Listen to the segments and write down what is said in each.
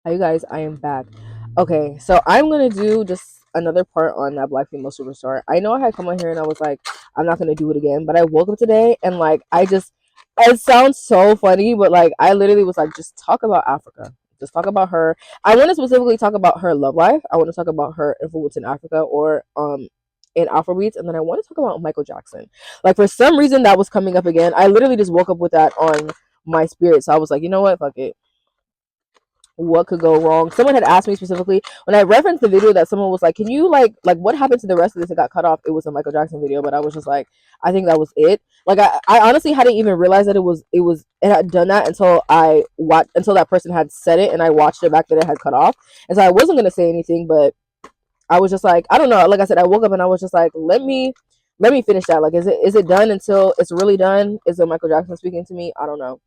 Hi, you guys. I am back. Okay, so I'm gonna do just another part on that Black female superstar. I know I had come on here and I was like, I'm not gonna do it again, but I woke up today and like I just it sounds so funny, but like I literally was like, just talk about Africa. Just talk about her. I want to specifically talk about her love life. I want to talk about her influence in Africa or in Afrobeats, and then I want to talk about Michael Jackson. Like for some reason that was coming up again. I literally just woke up with that on my spirit, so I was like, you know what, fuck it, what could go wrong. Someone had asked me specifically when I referenced the video that someone was like, can you like what happened to the rest of this? It got cut off. It was a Michael Jackson video, but I was just like, I think that was it. Like I honestly hadn't even realized that it had done that until I watched until that person had said it and I watched it back that it had cut off. And so I wasn't gonna say anything, but I was just like, I don't know. Like I said, I woke up and I was just like, let me finish that. Like is it done until it's really done? Is it Michael Jackson speaking to me? I don't know.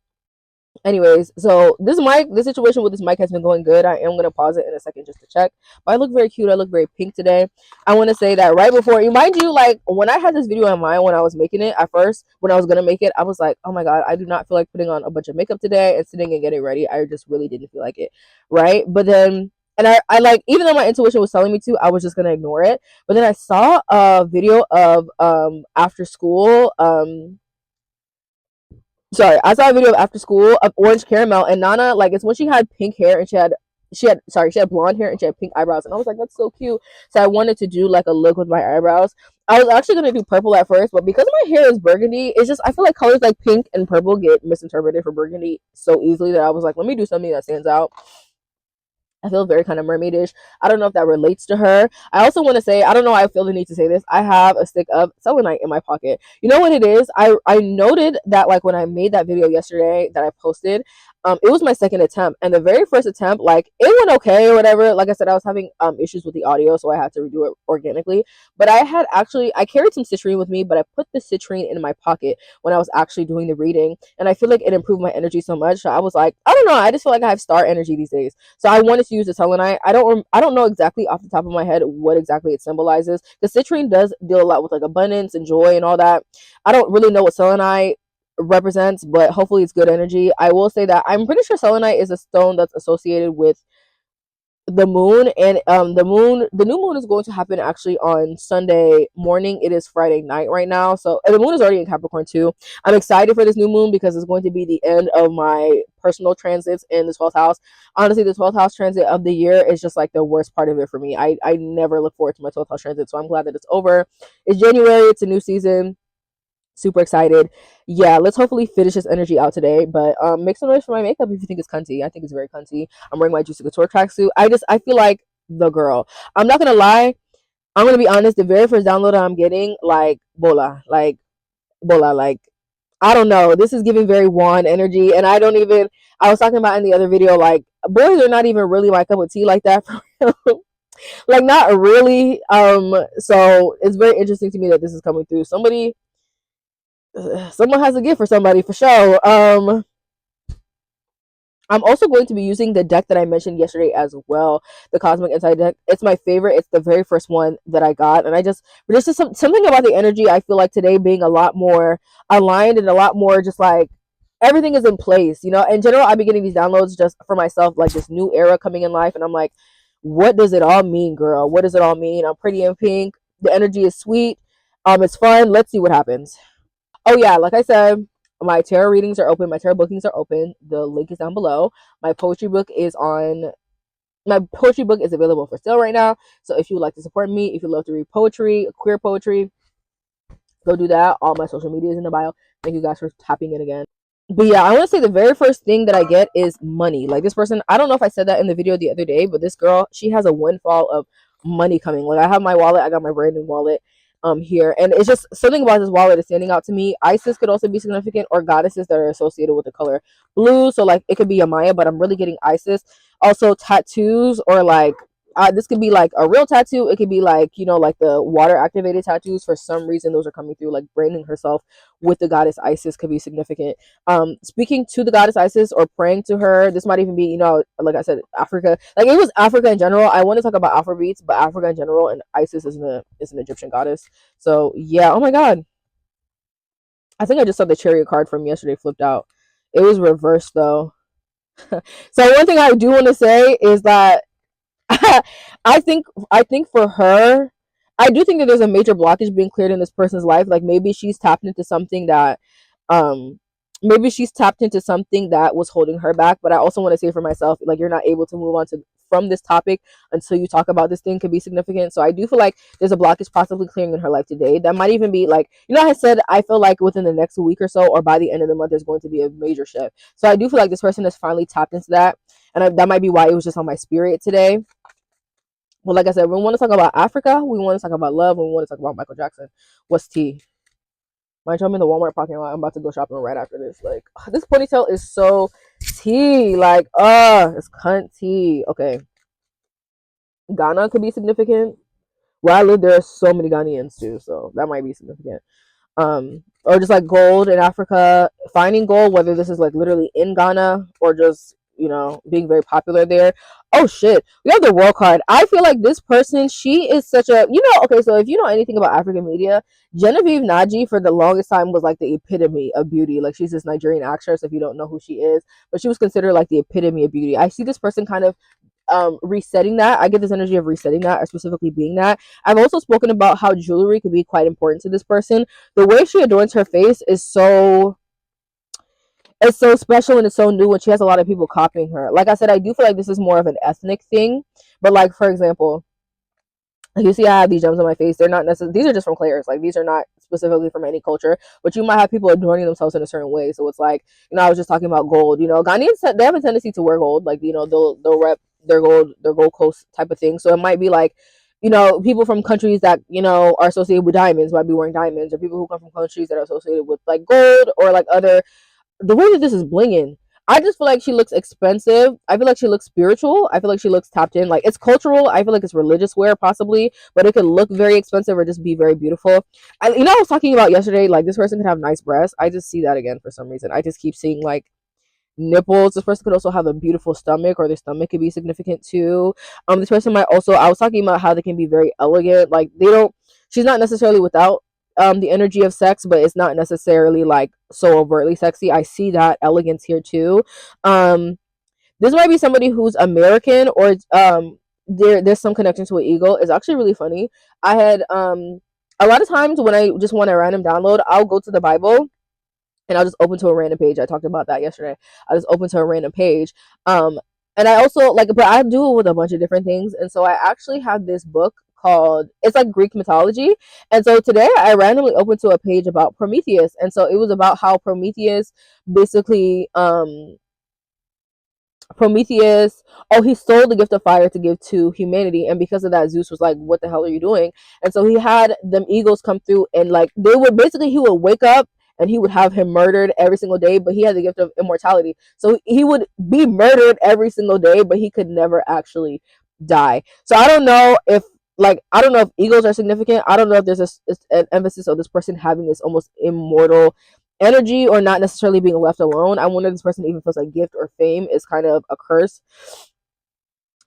Anyways, so this situation with this mic has been going good. I am gonna pause it in a second just to check. But I look very cute. I look very pink today. I want to say that right before, you mind you, like when I had this video in mind when I was making it at first, when I was gonna make it, I was like, oh my god, I do not feel like putting on a bunch of makeup today and sitting and getting ready. I just really didn't feel like it, right? But then. And I like, even though my intuition was telling me to, I was just gonna ignore it. But then I saw a video of after school sorry, I saw a video of after school of Orange Caramel and Nana. Like it's when she had pink hair and she had blonde hair and she had pink eyebrows, and I was like, that's so cute. So I wanted to do like a look with my eyebrows. I was actually gonna do purple at first, but because my hair is burgundy, it's just I feel like colors like pink and purple get misinterpreted for burgundy so easily that I was like, let me do something that stands out. I feel very kind of mermaidish. I don't know if that relates to her. I also want to say, I don't know why I feel the need to say this. I have a stick of selenite in my pocket. You know what it is? I noted that like when I made that video yesterday that I posted, it was my second attempt. And the very first attempt, like it went okay or whatever. Like I said, I was having issues with the audio, so I had to redo it organically. But I carried some citrine with me, but I put the citrine in my pocket when I was actually doing the reading. And I feel like it improved my energy so much. So I was like, I don't know, I just feel like I have star energy these days. So I wanted to use the selenite. I don't know exactly off the top of my head what exactly it symbolizes. The citrine does deal a lot with like abundance and joy and all that. I don't really know what selenite represents, but hopefully it's good energy. I will say that I'm pretty sure selenite is a stone that's associated with the moon, and the new moon is going to happen actually on Sunday morning. It is Friday night right now, so and the moon is already in Capricorn too. I'm excited for this new moon because it's going to be the end of my personal transits in the 12th house. Honestly, the 12th house transit of the year is just like the worst part of it for me. I never look forward to my 12th house transit, so I'm glad that it's over. It's January, it's a new season. Super excited. Yeah, let's hopefully finish this energy out today. But make some noise for my makeup if you think it's cunty. I think it's very cunty. I'm wearing my Juicy Couture tracksuit. I feel like the girl. I'm not gonna lie. I'm gonna be honest. The very first download I'm getting, bola, like I don't know. This is giving very wand energy, and I don't even. I was talking about in the other video, like boys are not even really my cup of tea like that. For real. Like not really. So it's very interesting to me that this is coming through. Someone has a gift for somebody for sure. I'm also going to be using the deck that I mentioned yesterday as well, the Cosmic Insight deck. It's my favorite. It's the very first one that I got, and there's just something about the energy. I feel like today being a lot more aligned and a lot more just like everything is in place. You know, in general, I've been getting these downloads just for myself, like this new era coming in life, and I'm like, what does it all mean, girl? What does it all mean? I'm pretty in pink. The energy is sweet. It's fun. Let's see what happens. Oh yeah, like I said, my tarot readings are open. My tarot bookings are open. The link is down below. My poetry book is on. My poetry book is available for sale right now. So if you would like to support me, if you love to read poetry, queer poetry, go do that. All my social media is in the bio. Thank you guys for tapping in again. But yeah, I want to say the very first thing that I get is money. Like this person, I don't know if I said that in the video the other day, but this girl, she has a windfall of money coming. Like I have my wallet, I got my brand new wallet here, and it's just something about this wallet is standing out to me. Isis could also be significant, or goddesses that are associated with the color blue. So like it could be a Maya, but I'm really getting Isis. Also tattoos, or like this could be like a real tattoo. It could be like, you know, like the water activated tattoos. For some reason those are coming through. Like branding herself with the goddess Isis could be significant. Speaking to the goddess Isis or praying to her. This might even be, you know, like I said, Africa. Like it was Africa in general. I want to talk about Afrobeats, but Africa in general, and Isis is an Egyptian goddess. So yeah. Oh my god. I think I just saw the chariot card from yesterday flipped out. It was reversed though. So one thing I do want to say is that I think for her, I do think that there's a major blockage being cleared in this person's life. Like maybe she's tapped into something that um maybe she's tapped into something that was holding her back. But I also want to say for myself, like you're not able to move on to from this topic until you talk about this thing could be significant. So I do feel like there's a blockage possibly clearing in her life today. That might even be like, I said I feel like within the next week or so, or by the end of the month, there's going to be a major shift. So I do feel like this person has finally tapped into that, and that might be why it was just on my spirit today. Well, like I said, we want to talk about Africa. We want to talk about love. We want to talk about Michael Jackson. What's tea? Mind you, I'm in the Walmart parking lot. I'm about to go shopping right after this. Like, this ponytail is so tea. Like, it's cunt tea. Okay. Ghana could be significant. Where I live, there are so many Ghanaians too, so that might be significant. Or just like gold in Africa, finding gold, whether this is like literally in Ghana or just being very popular there. Oh shit, we have the world card. I feel like this person, she is such a okay, so if you know anything about African media, Genevieve Naji for the longest time was like the epitome of beauty. Like she's this Nigerian actress, if you don't know who she is, but she was considered like the epitome of beauty. I see this person kind of resetting that. I get this energy of resetting that, or specifically being that. I've also spoken about how jewelry could be quite important to this person. The way she adorns her face is so special, and it's so new, and she has a lot of people copying her. Like I said, I do feel like this is more of an ethnic thing. But like, for example, you see I have these gems on my face. They're not necessarily, these are just from Claire's. Like these are not specifically from any culture, but you might have people adorning themselves in a certain way. So it's like, I was just talking about gold. Ghanaians, they have a tendency to wear gold. Like, they'll rep their gold coast type of thing. So it might be like, people from countries that, are associated with diamonds might be wearing diamonds, or people who come from countries that are associated with like gold or like other, the way that this is blinging, I just feel like she looks expensive. I feel like she looks spiritual. I feel like she looks tapped in. Like it's cultural. I feel like it's religious wear possibly, but it could look very expensive or just be very beautiful. I was talking about yesterday, like this person could have nice breasts. I just see that again for some reason. I just keep seeing like nipples. This person could also have a beautiful stomach, or their stomach could be significant too. This person might also, I was talking about how they can be very elegant. Like they don't, she's not necessarily without the energy of sex, but it's not necessarily like so overtly sexy. I see that elegance here too. This might be somebody who's American, or there's some connection to an eagle. It's actually really funny. I had a lot of times when I just want a random download, I'll go to the Bible and I'll just open to a random page. I talked about that yesterday. I just open to a random page. And I also like, but I do it with a bunch of different things. And so I actually have this book called, it's like Greek mythology. And so today I randomly opened to a page about Prometheus. And so it was about how Prometheus basically, Prometheus, oh, he stole the gift of fire to give to humanity, and because of that, Zeus was like, "What the hell are you doing?" And so he had them eagles come through, and like they would basically, he would wake up and he would have him murdered every single day, but he had the gift of immortality, so he would be murdered every single day, but he could never actually die. So I don't know if eagles are significant. I don't know if there's an emphasis on this person having this almost immortal energy, or not necessarily being left alone. I wonder if this person even feels like gift or fame is kind of a curse.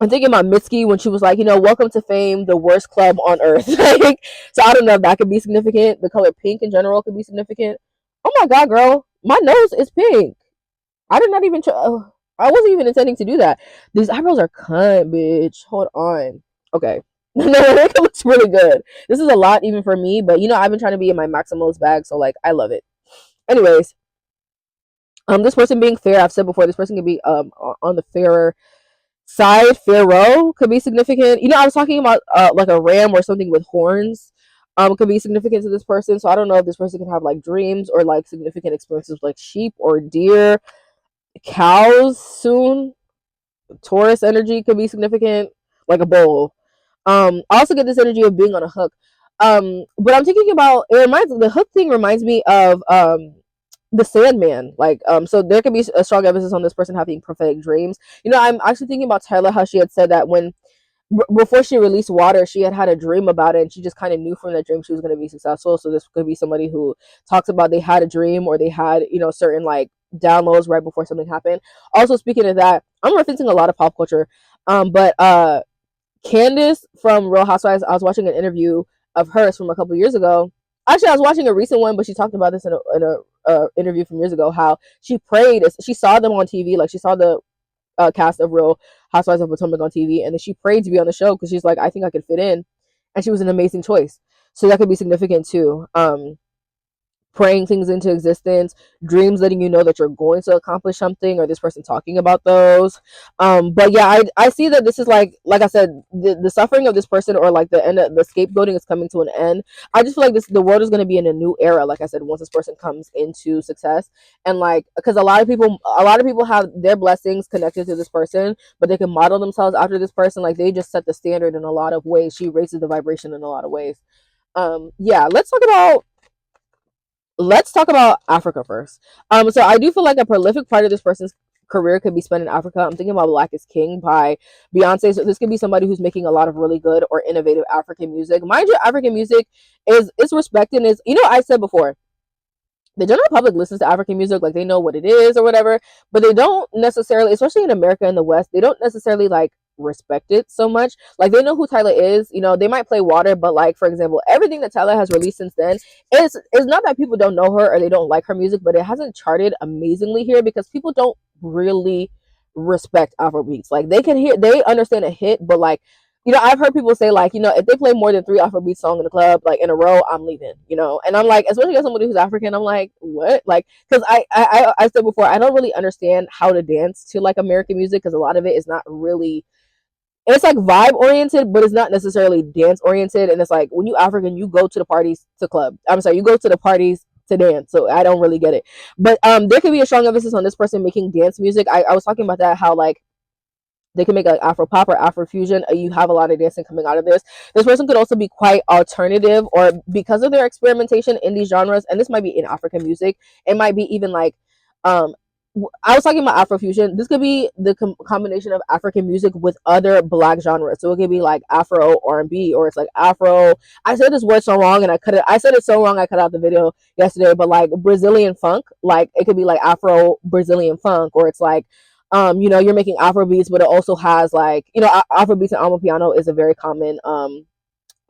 I'm thinking about Mitski when she was like, welcome to fame, the worst club on earth. Like, so I don't know if that could be significant. The color pink in general could be significant. Oh my god, girl, my nose is pink. I did not even I wasn't even intending to do that. These eyebrows are cunt, bitch. Hold on. Okay. No, it looks really good. This is a lot even for me, but I've been trying to be in my maximalist bag, so like I love it. Anyways, this person being fair, I've said before, this person can be on the fairer side. Pharaoh could be significant. I was talking about like a ram or something with horns. Could be significant to this person. So I don't know if this person can have like dreams or like significant experiences with, like sheep or deer, cows soon. Taurus energy could be significant, like a bull. I also get this energy of being on a hook. But I'm thinking about, the hook thing reminds me of the Sandman. Like, so there could be a strong emphasis on this person having prophetic dreams. I'm actually thinking about Tyler, how she had said that when before she released Water, she had a dream about it, and she just kind of knew from that dream she was going to be successful. So this could be somebody who talks about they had a dream, or they had certain like downloads right before something happened. Also, speaking of that, I'm referencing a lot of pop culture. But Candace from Real Housewives, I was watching an interview of hers from a couple years ago. Actually, I was watching a recent one, but she talked about this in a interview from years ago. How she prayed, she saw them on TV, like she saw the cast of Real Housewives of Potomac on TV, and then she prayed to be on the show because she's like, I think I could fit in, and she was an amazing choice. So that could be significant too. Praying things into existence, dreams letting you know that you're going to accomplish something, or this person talking about those. But yeah, I see that this is like I said, the suffering of this person, or like the end of the scapegoating, is coming to an end. I just feel like the world is going to be in a new era, like I said, once this person comes into success. And like, because a lot of people have their blessings connected to this person, but they can model themselves after this person. Like, they just set the standard in a lot of ways. She raises the vibration in a lot of ways. Yeah, let's talk about Africa first. So I do feel like a prolific part of this person's career could be spent in Africa. I'm thinking about Black is King by Beyonce. So this could be somebody who's making a lot of really good or innovative African music. Mind you, African music is respected. Is, I said before, the general public listens to African music, like they know what it is or whatever, but they don't necessarily, especially in America and the West, they don't necessarily like respect it so much. Like, they know who Tyler is, they might play Water, but like, for example, everything that Tyler has released since then is not that people don't know her or they don't like her music, but it hasn't charted amazingly here because people don't really respect Afrobeats. Like, they understand a hit, but like, I've heard people say, like, if they play more than 3 Afrobeat songs in the club, like in a row, I'm leaving, and I'm like, especially as somebody who's African, I'm like, what? Like, because I said before, I don't really understand how to dance to like American music, because a lot of it is not really, it's like vibe oriented, but it's not necessarily dance oriented. And it's like, when you African, you go to the parties to club. I'm sorry, you go to the parties to dance. So I don't really get it. But there could be a strong emphasis on this person making dance music. I was talking about that, how like they can make like Afro pop or Afro fusion. You have a lot of dancing coming out of this. This person could also be quite alternative, or because of their experimentation in these genres, and this might be in African music, it might be even like, um, I was talking about Afro fusion. This could be the combination of African music with other Black genres. So it could be like Afro R&B, or it's like Afro. I said this word so wrong, and I said it so wrong, I cut out the video yesterday. But like Brazilian funk, like it could be like Afro Brazilian funk, or it's like, you're making Afro beats, but it also has like, Afro beats and Amapiano is a very common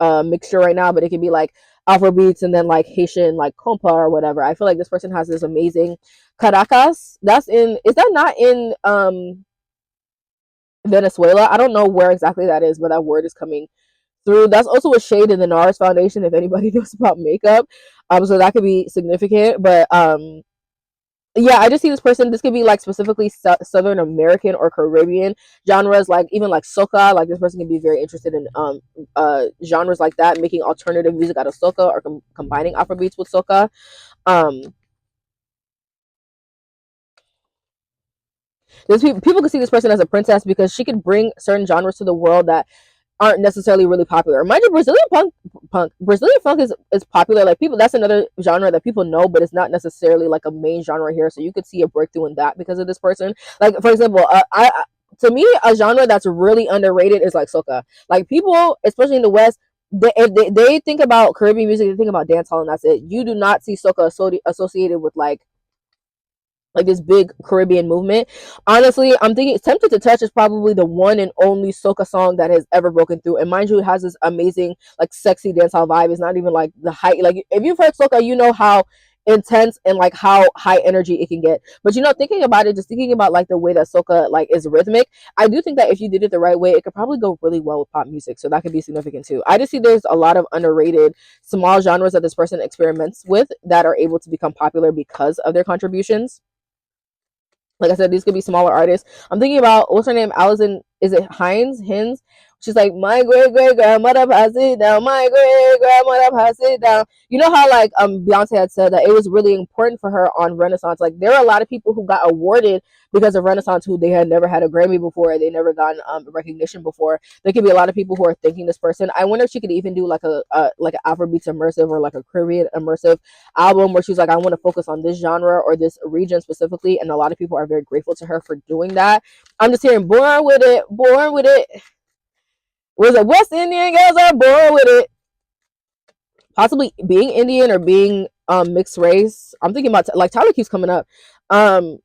mixture right now, but it could be like Afro beats and then like Haitian like compa or whatever. I feel like this person has this amazing Caracas. Is that not in Venezuela? I don't know where exactly that is, but that word is coming through. That's also a shade in the NARS Foundation, if anybody knows about makeup. So that could be significant. But yeah, I just see this person. This could be like specifically Southern American or Caribbean genres, like even like soca. Like, this person can be very interested in genres like that, making alternative music out of soca, or combining Afrobeats with soca. Um, there's people can see this person as a princess because she can bring certain genres to the world that aren't necessarily really popular. Mind you, Brazilian funk is popular. Like, people, that's another genre that people know, but it's not necessarily like a main genre here. So you could see a breakthrough in that because of this person. Like, for example, to me, a genre that's really underrated is like soca. Like, people, especially in the West, if they think about Caribbean music, they think about dancehall, and that's it. You do not see soca associated with like this big Caribbean movement. Honestly, I'm thinking Tempted to Touch is probably the one and only soca song that has ever broken through. And mind you, it has this amazing, like, sexy dancehall vibe. It's not even like the high, like, if you've heard soca, you know how intense and like how high energy it can get. But thinking about it, just thinking about like the way that soca like is rhythmic, I do think that if you did it the right way, it could probably go really well with pop music. So that could be significant too. I just see there's a lot of underrated small genres that this person experiments with that are able to become popular because of their contributions. Like I said, these could be smaller artists. I'm thinking about, what's her name? Allison, is it Hines? She's like, my great great grandmother passed it down. My great grandmother passed it down. You know how like Beyonce had said that it was really important for her on Renaissance. Like, there are a lot of people who got awarded because of Renaissance who they had never had a Grammy before. They never gotten recognition before. There could be a lot of people who are thanking this person. I wonder if she could even do like like an Afrobeats immersive, or like a Caribbean immersive album where she's like, I want to focus on this genre or this region specifically. And a lot of people are very grateful to her for doing that. I'm just hearing born with it, born with it. Was it West Indian girls are born with it? Possibly being Indian or being mixed race. I'm thinking about like Tyler keeps coming up. Um,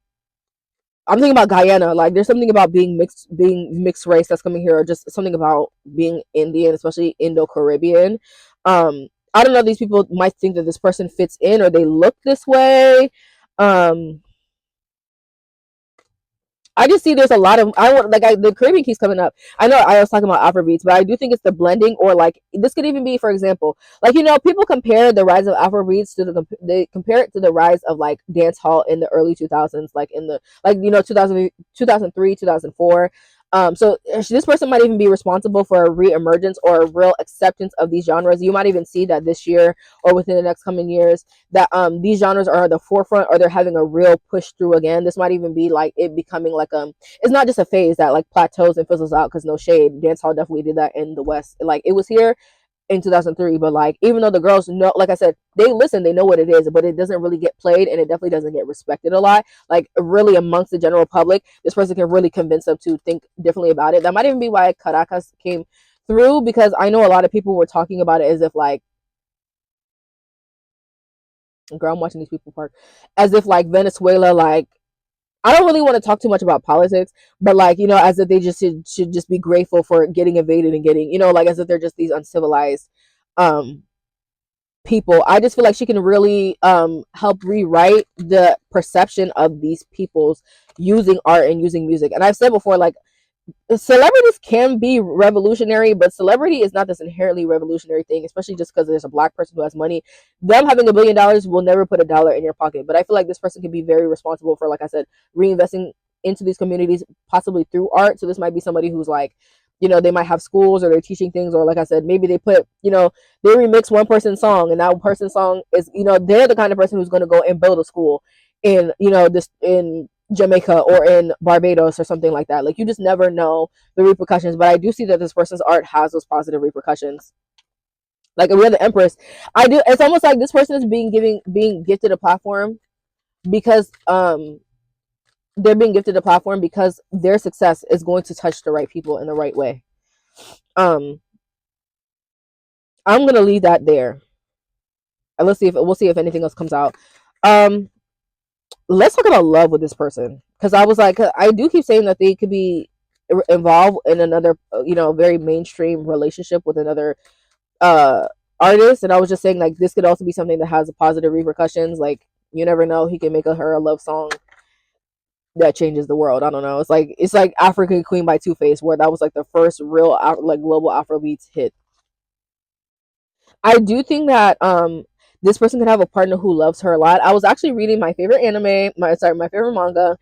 I'm thinking about Guyana. Like, there's something about being mixed race that's coming here, or just something about being Indian, especially Indo-Caribbean. I don't know. These people might think that this person fits in, or they look this way. Um, I just see there's a lot of I want like the Caribbean keeps coming up. I know I was talking about Afrobeats, but I do think it's the blending, or like this could even be, for example, like people compare the rise of Afrobeats to they compare it to the rise of like dance hall in the early 2000s, like in the like 2000, 2003, 2004. So this person might even be responsible for a re-emergence or a real acceptance of these genres. You might even see that this year or within the next coming years that these genres are at the forefront, or they're having a real push through again. This might even be like it becoming like it's not just a phase that like plateaus and fizzles out, because no shade, dancehall definitely did that in the West. Like it was here in 2003, but like even though the girls know, like I said, they listen, they know what it is, but it doesn't really get played, and it definitely doesn't get respected a lot, like really amongst the general public. This person can really convince them to think differently about it. That might even be why Caracas came through, because I know a lot of people were talking about it as if like, girl, I'm watching these people park, as if like Venezuela, like I don't really want to talk too much about politics, but like as if they just should just be grateful for getting invaded and getting like as if they're just these uncivilized um people. I just feel like she can really help rewrite the perception of these people's using art and using music. And I've said before, like celebrities can be revolutionary, but celebrity is not this inherently revolutionary thing, especially just because there's a black person who has money. Them having $1 billion will never put $1 in your pocket. But I feel like this person can be very responsible for, like I said, reinvesting into these communities, possibly through art. So this might be somebody who's like, they might have schools, or they're teaching things, or like I said, maybe they put, they remix one person's song, and that person's song is, they're the kind of person who's going to go and build a school in, this in Jamaica or in Barbados or something like that. Like you just never know the repercussions. But I do see that this person's art has those positive repercussions. Like we have the Empress. I do. It's almost like this person is being gifted a platform because they're being gifted a platform because their success is going to touch the right people in the right way. Um, I'm gonna leave that there. And we'll see if anything else comes out. Um, let's talk about love with this person, because I was like, I do keep saying that they could be involved in another very mainstream relationship with another uh artist, and I was just saying like this could also be something that has a positive repercussions. Like you never know, he can make her a love song that changes the world. I don't know, it's like African Queen by Two Face, where that was like the first real like global Afrobeats hit. I do think that this person could have a partner who loves her a lot. I was actually reading my favorite anime, my favorite manga,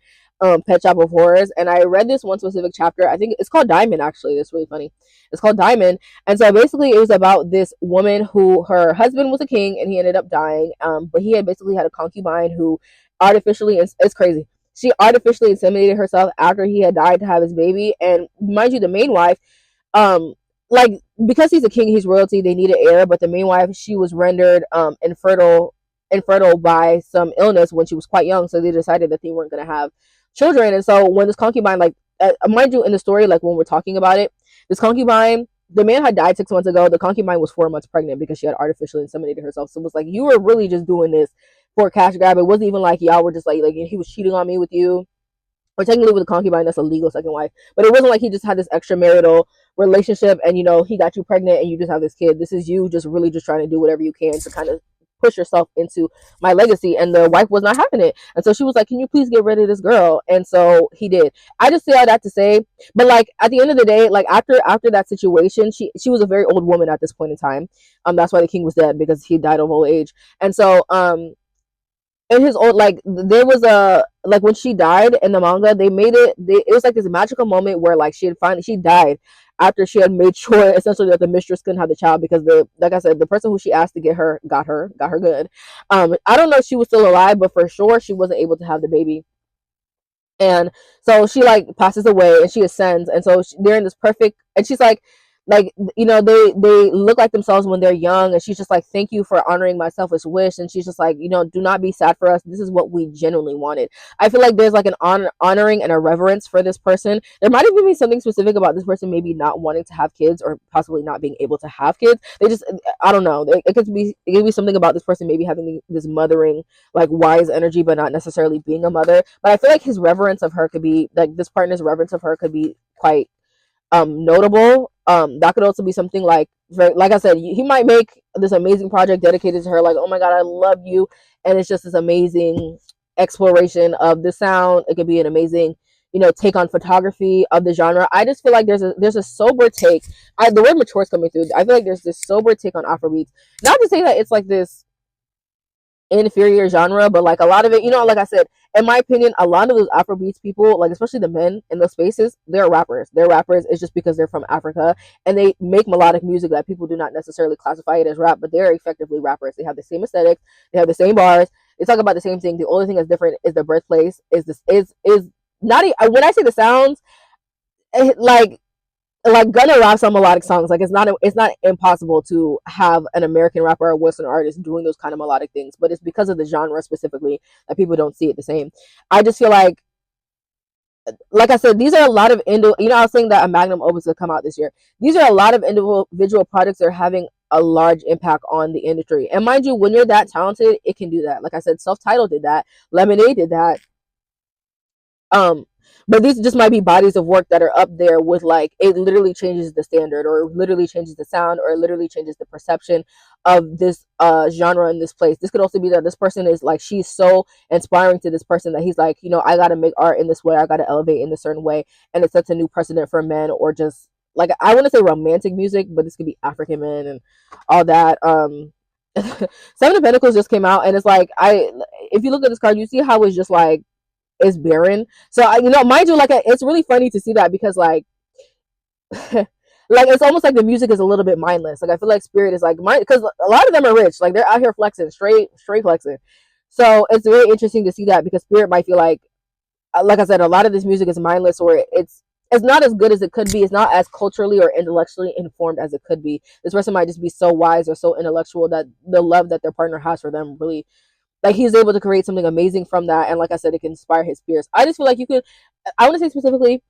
Pet Shop of Horrors, and I read this one specific chapter. I think it's called Diamond. Actually, it's really funny. It's called Diamond, and so basically it was about this woman who her husband was a king and he ended up dying. But he had basically had a concubine who artificially, it's crazy. She artificially inseminated herself after he had died to have his baby, and mind you, the main wife um like because he's a king, he's royalty, they need an heir, but the main wife, she was rendered infertile by some illness when she was quite young, so they decided that they weren't going to have children. And so when this concubine, like mind you, in the story, like when we're talking about it, this concubine, the man had died 6 months ago, the concubine was 4 months pregnant because she had artificially inseminated herself. So it was like, you were really just doing this for a cash grab. It wasn't even like y'all were just like he was cheating on me with you, or technically with a concubine, that's a legal second wife. But it wasn't like he just had this extramarital relationship and he got you pregnant and you just have this kid. This is you just really just trying to do whatever you can to kind of push yourself into my legacy. And the wife was not having it, and so she was like, can you please get rid of this girl? And so he did. I just say all that to say, but like at the end of the day, like after that situation, she was a very old woman at this point in time. That's why the king was dead, because he died of old age. And so in his old, like there was a, like when she died in the manga, they made it was like this magical moment where like she died after she had made sure essentially that the mistress couldn't have the child, because like I said, the person who she asked to get her got her good. I don't know if she was still alive, but for sure she wasn't able to have the baby. And so she like passes away and she ascends, and so they're in this perfect, and she's like they look like themselves when they're young, and she's just like, thank you for honoring my selfish wish. And she's just like, do not be sad for us, this is what we genuinely wanted. I feel like there's like an honoring and a reverence for this person. There might even be something specific about this person maybe not wanting to have kids, or possibly not being able to have kids. They just, I don't know, it could be something about this person maybe having this mothering, like wise energy, but not necessarily being a mother. But I feel like his reverence of her could be, like this partner's reverence of her could be quite notable. That could also be something like I said, he might make this amazing project dedicated to her, like, oh my god, I love you, and it's just this amazing exploration of the sound. It could be an amazing take on photography of the genre. I just feel like there's a sober take. The word mature is coming through. I feel like there's this sober take on Afrobeats. Not to say that it's like this inferior genre, but like a lot of it, like I said, in my opinion, a lot of those Afrobeats people, like especially the men in those spaces, they're rappers. They're rappers. It's just because they're from Africa and they make melodic music that people do not necessarily classify it as rap, but they're effectively rappers. They have the same aesthetics. They have the same bars. They talk about the same thing. The only thing that's different is the birthplace. Is not when I say the sounds, like Gunna raps on melodic songs. Like it's not impossible to have an American rapper or Western artist doing those kind of melodic things, but it's because of the genre specifically that people don't see it the same. I just feel like I said, these are a lot of I was saying that a magnum opus will come out this year. These are a lot of individual projects that are having a large impact on the industry. And mind you, when you're that talented, it can do that. Like I said, Self Titled did that. Lemonade did that. um but these just might be bodies of work that are up there with, like, it literally changes the standard, or literally changes the sound, or literally changes the perception of this genre in this place. This could also be that this person is like, she's so inspiring to this person that he's like, I gotta make art in this way, I gotta elevate in a certain way, and it sets a new precedent for men, or just like, I want to say romantic music, but this could be African men and all that. Seven of Pentacles just came out, and it's like, if you look at this card, you see how it's just like, is barren. So mind you, like, it's really funny to see that, because like like it's almost like the music is a little bit mindless. Like I feel like Spirit is like mind, because a lot of them are rich, like they're out here flexing, straight flexing. So it's very interesting to see that, because Spirit might feel like I said, a lot of this music is mindless, or it's not as good as it could be. It's not as culturally or intellectually informed as it could be. This person might just be so wise or so intellectual that the love that their partner has for them really, like, he's able to create something amazing from that. And like I said, it can inspire his peers. I just feel like I want to say specifically,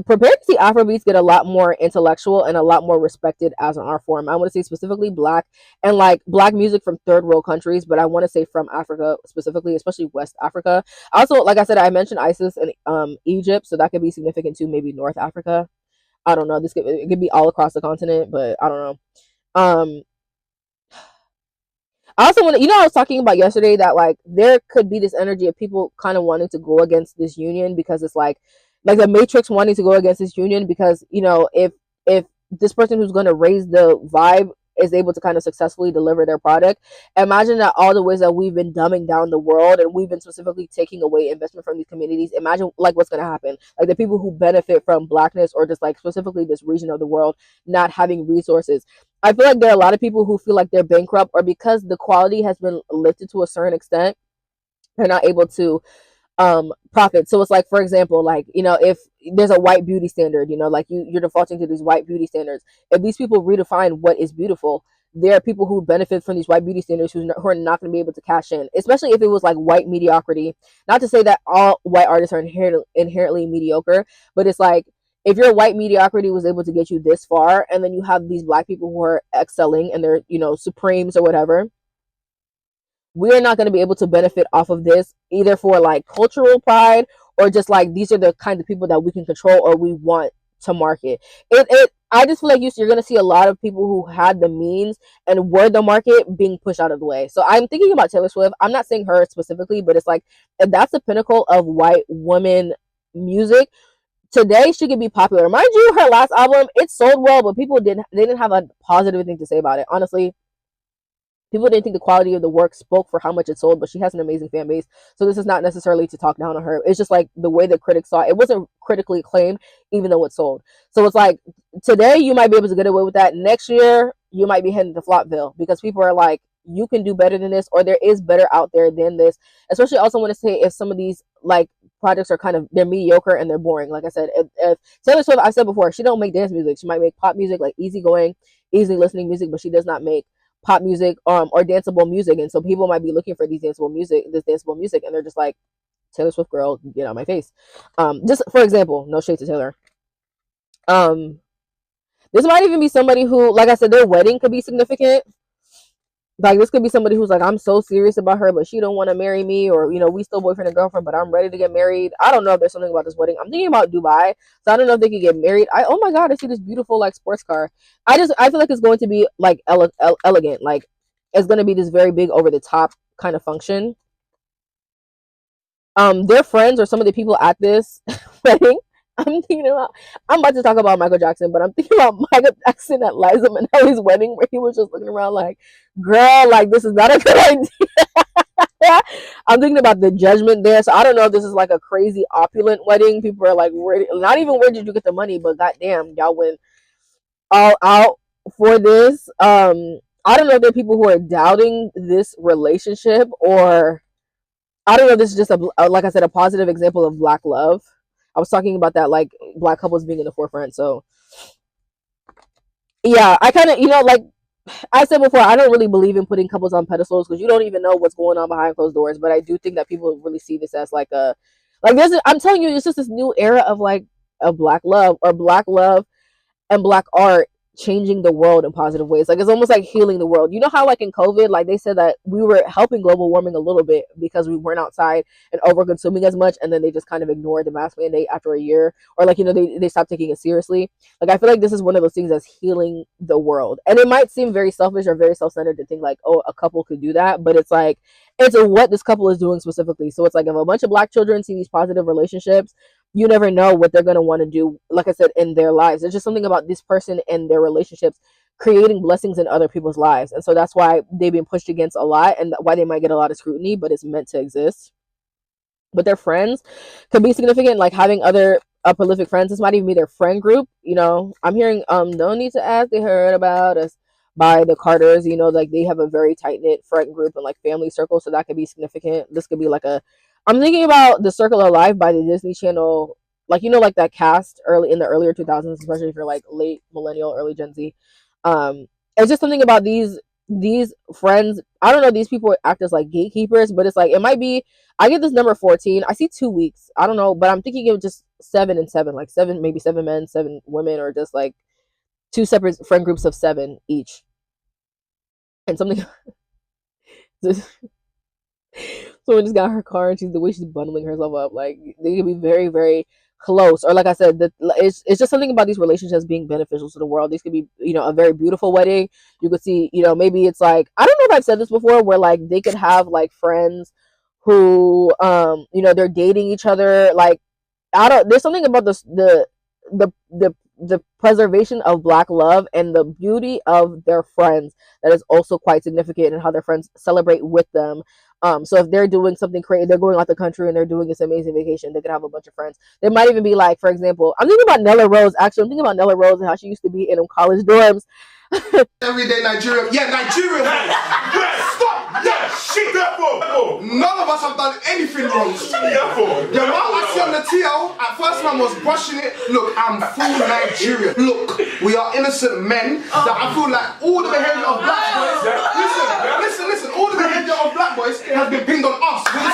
prepare to see Afrobeats get a lot more intellectual and a lot more respected as an art form. I want to say specifically black, and like black music from third world countries, but I want to say from Africa specifically, especially West Africa. Also, like I said, I mentioned ISIS and Egypt, so that could be significant too. Maybe North Africa. I don't know. It could be all across the continent, but I don't know. I also want to, I was talking about yesterday that like there could be this energy of people kind of wanting to go against this union, because it's like the Matrix wanting to go against this union, because if this person who's going to raise the vibe is able to kind of successfully deliver their product, imagine that all the ways that we've been dumbing down the world, and we've been specifically taking away investment from these communities. Imagine like what's going to happen, like the people who benefit from blackness, or just like specifically this region of the world not having resources. I feel like there are a lot of people who feel like they're bankrupt, or because the quality has been lifted to a certain extent, they're not able to profit. So it's like, for example, like, if there's a white beauty standard, like you're defaulting to these white beauty standards. If these people redefine what is beautiful, there are people who benefit from these white beauty standards who are not going to be able to cash in, especially if it was like white mediocrity. Not to say that all white artists are inherently mediocre, but it's like, if your white mediocrity was able to get you this far, and then you have these black people who are excelling and they're, supremes or whatever, we are not going to be able to benefit off of this, either for like cultural pride, or just like these are the kind of people that we can control or we want to market. I just feel like you're going to see a lot of people who had the means and were the market being pushed out of the way. So I'm thinking about Taylor Swift. I'm not saying her specifically, but it's like, if that's the pinnacle of white woman music, today she could be popular. Mind you, her last album, it sold well, but they didn't have a positive thing to say about it. Honestly, people didn't think the quality of the work spoke for how much it sold, but she has an amazing fan base. So this is not necessarily to talk down on her. It's just like the way the critics saw it. It wasn't critically acclaimed, even though it sold. So it's like, today you might be able to get away with that. Next year you might be heading to Flopville, because people are like, you can do better than this, or there is better out there than this. Especially, also want to say, if some of these like projects are kind of, they're mediocre and they're boring. Like I said, if Taylor Swift, I've said before, she don't make dance music. She might make pop music, like easygoing, easy listening music, but she does not make pop music or danceable music. And so people might be looking for this danceable music, and they're just like, Taylor Swift girl, get out of my face. Just for example, no shade to Taylor. This might even be somebody who, like I said, their wedding could be significant. Like, this could be somebody who's like, I'm so serious about her, but she don't want to marry me, or we still boyfriend and girlfriend, but I'm ready to get married. I don't know if there's something about this wedding. I'm thinking about Dubai, so I don't know if they could get married. Oh my god, I see this beautiful like sports car. I feel like it's going to be like elegant, like it's going to be this very big over the top kind of function. their friends or some of the people at this wedding. I'm thinking about. I'm about to talk about Michael Jackson, but I'm thinking about Michael Jackson at Liza Minnelli's wedding, where he was just looking around like, "Girl, like this is not a good idea." I'm thinking about the judgment there. So I don't know if this is like a crazy opulent wedding. People are like, "Where?" Not even where did you get the money, but goddamn, y'all went all out for this. I don't know if there are people who are doubting this relationship, or I don't know if this is just like I said, a positive example of black love. I was talking about that, like black couples being in the forefront. So yeah, I kind of, like I said before, I don't really believe in putting couples on pedestals because you don't even know what's going on behind closed doors. But I do think that people really see this as like a, like this. I'm telling you, it's just this new era of like of black love, or black love and black art changing the world in positive ways. Like it's almost like healing the world. You know how like in COVID, like they said that we were helping global warming a little bit because we weren't outside and over consuming as much, and then they just kind of ignored the mask mandate after a year, or like they stopped taking it seriously. Like I feel like this is one of those things that's healing the world, and it might seem very selfish or very self-centered to think like, oh, a couple could do that, but it's like it's what this couple is doing specifically. So it's like if a bunch of black children see these positive relationships, you never know what they're going to want to do, like I said, in their lives. There's just something about this person and their relationships creating blessings in other people's lives, and so that's why they've been pushed against a lot, and why they might get a lot of scrutiny, but it's meant to exist. But their friends could be significant, like having other prolific friends. This might even be their friend group. I'm hearing no need to ask, they heard about us by the Carters. Like they have a very tight knit friend group and like family circle, so that could be significant. This could be like a, I'm thinking about The Circle of Life by the Disney Channel, like like that cast early in the earlier 2000s, especially if you're like late millennial, early Gen Z. It's just something about these friends. I don't know, these people act as like gatekeepers, but it's like it might be, I get this number 14. I see 2 weeks. I don't know, but I'm thinking of just 7 and 7, like seven, maybe 7 men, 7 women, or just like two separate friend groups of 7 each. And something, someone just got her car and she's the way she's bundling herself up. Like they can be very, very close. Or like I said, it's just something about these relationships being beneficial to the world. These could be, a very beautiful wedding. You could see, maybe it's like, I don't know if I've said this before, where like they could have like friends who they're dating each other. Like I don't. There's something about the preservation of black love and the beauty of their friends that is also quite significant, and how their friends celebrate with them. So if they're doing something crazy, they're going out the country and they're doing this amazing vacation, they could have a bunch of friends. They might even be like, for example, I'm thinking about Nella Rose. Actually, I'm thinking about Nella Rose and how she used to be in them college dorms. Everyday Nigeria. Yeah, Nigeria. Stop that shit. None of us have done anything wrong. The amount I see on the TL, at first man was brushing it. Look, I'm full Nigeria. Look, we are innocent men that I feel like all the behavior of black boys. Listen. All the behavior of black boys has been pinned on us. We're the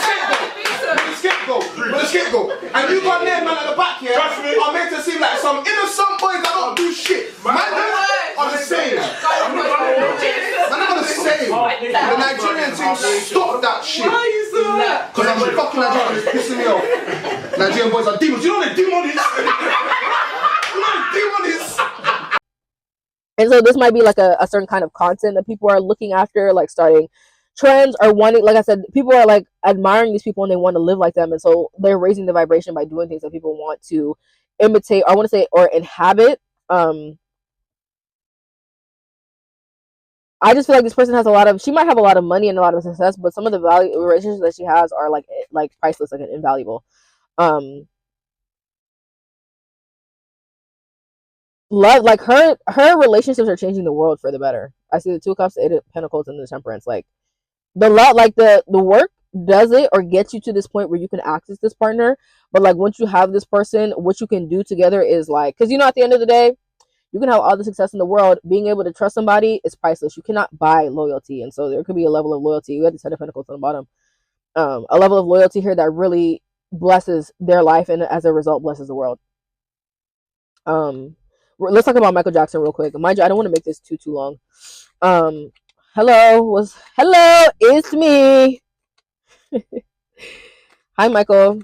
scapegoat. And you got there, man, at the back here, are made to seem like some innocent boys that don't do shit. Man, are the same. Man, are the same. The Nigerian team, stop that shit. Why are you so that? Because I'm fucking Nigerian, it's pissing me off. Nigerian boys are demons. You know what a demon is? You know what a demon is? And so this might be like a certain kind of content that people are looking after, like starting trends or wanting, like I said, people are like admiring these people and they want to live like them. And so they're raising the vibration by doing things that people want to imitate, I want to say, or inhabit. I just feel like this person has she might have a lot of money and a lot of success, but some of the value relationships that she has are like priceless, like invaluable. Love, like her relationships are changing the world for the better. I see the 2 cups, the 8 of Pentacles, and the Temperance. Like the love, like the work does it or gets you to this point where you can access this partner. But like once you have this person, what you can do together is like, because at the end of the day, you can have all the success in the world. Being able to trust somebody is priceless. You cannot buy loyalty, and so there could be a level of loyalty. We had the 10 of Pentacles on the bottom. A level of loyalty here that really blesses their life, and as a result, blesses the world. Let's talk about Michael Jackson real quick. Mind you, I don't want to make this too long. Hello, it's me. Hi, Michael.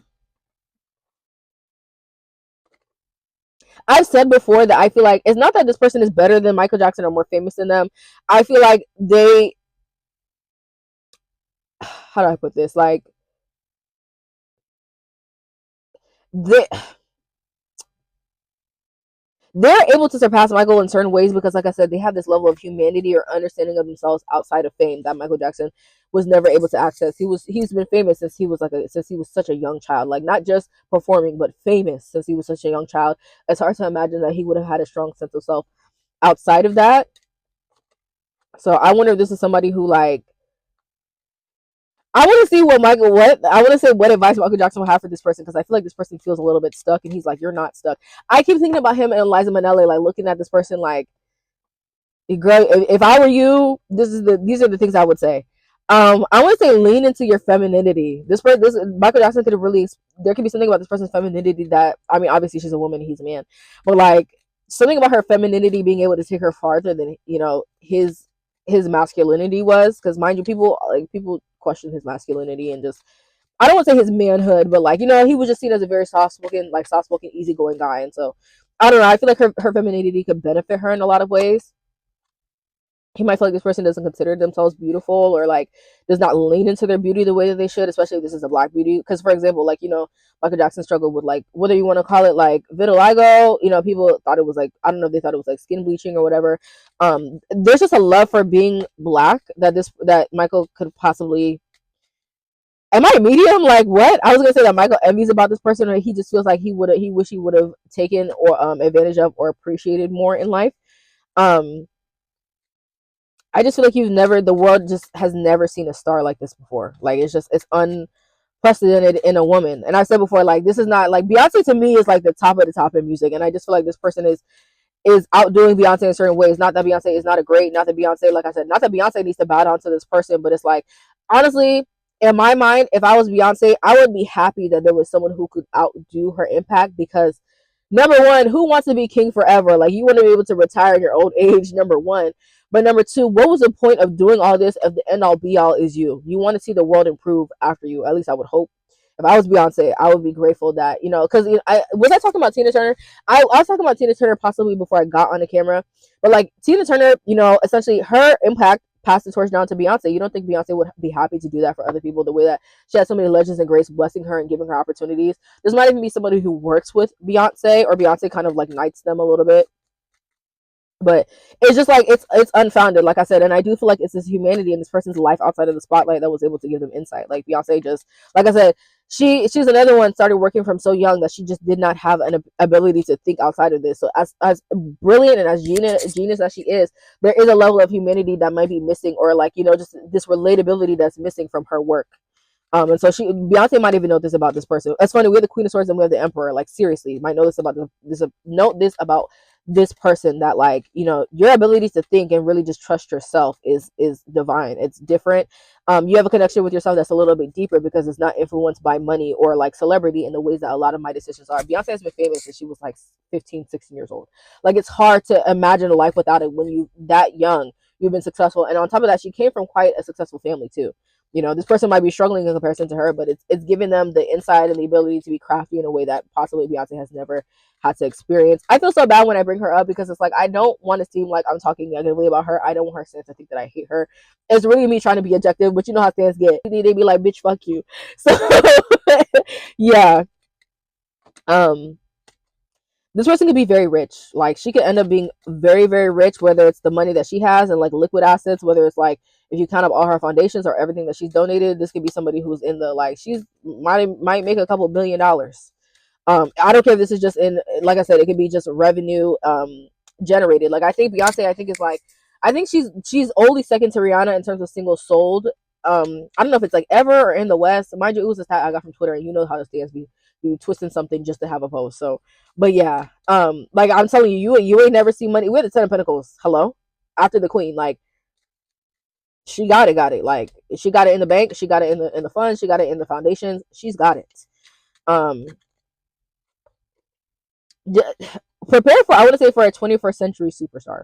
I've said before that I feel like it's not that this person is better than Michael Jackson or more famous than them. I feel like how do I put this? Like they, they're able to surpass Michael in certain ways because, like I said, they have this level of humanity or understanding of themselves outside of fame that Michael Jackson was never able to access. He's been famous since he was since he was such a young child, like not just performing but famous since he was such a young child. It's hard to imagine that he would have had a strong sense of self outside of that. So I wonder if this is somebody who like I want to see what I want to say what advice Michael Jackson will have for this person because I feel like this person feels a little bit stuck and he's like, you're not stuck. I keep thinking about him and Eliza Minnelli, like looking at this person like, girl, if I were you, these are the things I would say. I want to say lean into your femininity. This Michael Jackson could have really, there could be something about this person's femininity that, I mean, obviously she's a woman, he's a man, but like something about her femininity being able to take her farther than his masculinity was. Because mind you, people question his masculinity and just I don't want to say his manhood, but like he was just seen as a very soft spoken, easygoing guy, and so I don't know. I feel like her femininity could benefit her in a lot of ways. He might feel like this person doesn't consider themselves beautiful or like does not lean into their beauty the way that they should, especially if this is a black beauty. Because for example, like Michael Jackson struggled with like whether you want to call it like vitiligo. People thought it was like I don't know if they thought it was like skin bleaching or whatever. There's just a love for being black that Michael could possibly. Am I a medium? Like what? I was gonna say that Michael envies about this person, or he just feels like he wish he would have taken or advantage of or appreciated more in life. Um, I just feel like the world just has never seen a star like this before. Like it's unprecedented in a woman. And I said before, like this is not like Beyonce to me is like the top of the top in music, and I just feel like this person is outdoing Beyonce in certain ways. Not that Beyonce is not a great, not that Beyonce, like I said, not that Beyonce needs to bow down to this person, but it's like honestly, in my mind, if I was Beyonce, I would be happy that there was someone who could outdo her impact because number one, who wants to be king forever? Like you want to be able to retire in your old age, number one. But number two, what was the point of doing all this if the end all be all is you? You want to see the world improve after you. At least I would hope. If I was Beyonce, I would be grateful that because I was I talking about Tina Turner. I was talking about Tina Turner possibly before I got on the camera, but like Tina Turner, essentially her impact passed the torch down to Beyonce. You don't think Beyonce would be happy to do that for other people the way that she has so many legends and greats blessing her and giving her opportunities? This might even be somebody who works with Beyonce or Beyonce kind of like knights them a little bit, but it's just like it's unfounded, like I said, and I do feel like it's this humanity in this person's life outside of the spotlight that was able to give them insight. Like Beyonce, just like I said, she's another one started working from so young that she just did not have an ability to think outside of this. So as brilliant and as genius as she is, there is a level of humanity that might be missing, or like just this relatability that's missing from her work. And so Beyonce might even know this about this person. That's funny. We have the Queen of Swords and we have the Emperor. Like seriously, you might know this about note this about this person that like your ability to think and really just trust yourself is divine. It's different. You have a connection with yourself that's a little bit deeper because it's not influenced by money or like celebrity in the ways that a lot of my decisions are. Beyonce has been famous since she was like 15, 16 years old. Like it's hard to imagine a life without it when you that young. You've been successful, and on top of that, she came from quite a successful family too. This person might be struggling in comparison to her, but it's giving them the insight and the ability to be crafty in a way that possibly Beyonce has never had to experience. I feel so bad when I bring her up because it's like I don't want to seem like I'm talking negatively about her. I don't want her fans to think that I hate her. It's really me trying to be objective, but you know how fans get. They be like, "Bitch, fuck you." So yeah. Um this person could be very rich. Like she could end up being very, very rich, whether it's the money that she has and like liquid assets, whether it's like if you count up all her foundations or everything that she's donated, this could be somebody who's in the like she's might make a couple $1 billion. I don't care if this is just in, like I said, it could be just revenue generated. Like I think Beyonce, I think she's only second to Rihanna in terms of singles sold. I don't know if it's like ever or in the West. Mind you, it was a stat I got from Twitter, and you know how the stands be twisting something just to have a post. So, but yeah, like I'm telling you, you ain't never seen money. We're the Ten of Pentacles. Hello, after the Queen, like she got it. Like she got it in the bank, she got it in the funds, she got it in the foundations. She's got it. Um, prepare for I want to say for a 21st century superstar.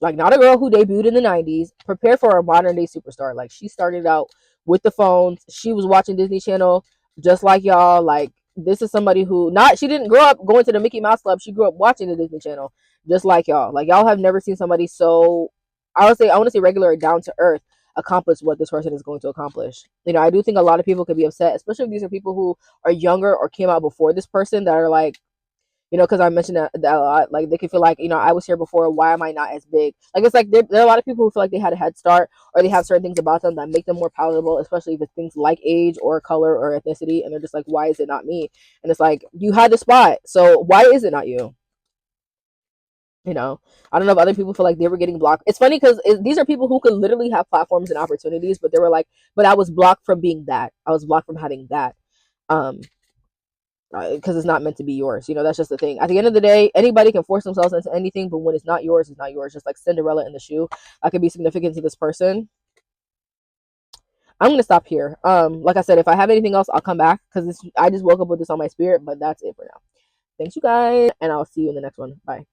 Like not a girl who debuted in the 90s. Prepare for a modern day superstar. Like she started out with the phones. She was watching Disney Channel just like y'all. Like this is somebody who not she didn't grow up going to the Mickey Mouse Club. She grew up watching the Disney Channel just like y'all. Like y'all have never seen somebody so I want to say regular or down to earth. accomplish what this person is going to accomplish. You know, I do think a lot of people could be upset, especially if these are people who are younger or came out before this person, that are like, you know, because I mentioned that a lot. Like, they could feel like, you know, I was here before. Why am I not as big? Like, it's like there are a lot of people who feel like they had a head start, or they have certain things about them that make them more palatable, especially if it's things like age or color or ethnicity. And they're just like, why is it not me? And it's like, you had the spot, so why is it not you? You know, I don't know if other people feel like they were getting blocked. It's funny because these are people who could literally have platforms and opportunities, but they were like, but I was blocked from being that. I was blocked from having that. Um, because it's not meant to be yours. You know, that's just the thing. At the end of the day, anybody can force themselves into anything, but when it's not yours, it's not yours. Just like Cinderella in the shoe, I could be significant to this person. I'm gonna stop here. Like I said, if I have anything else, I'll come back because I just woke up with this on my spirit. But that's it for now. Thanks, you guys, and I'll see you in the next one. Bye.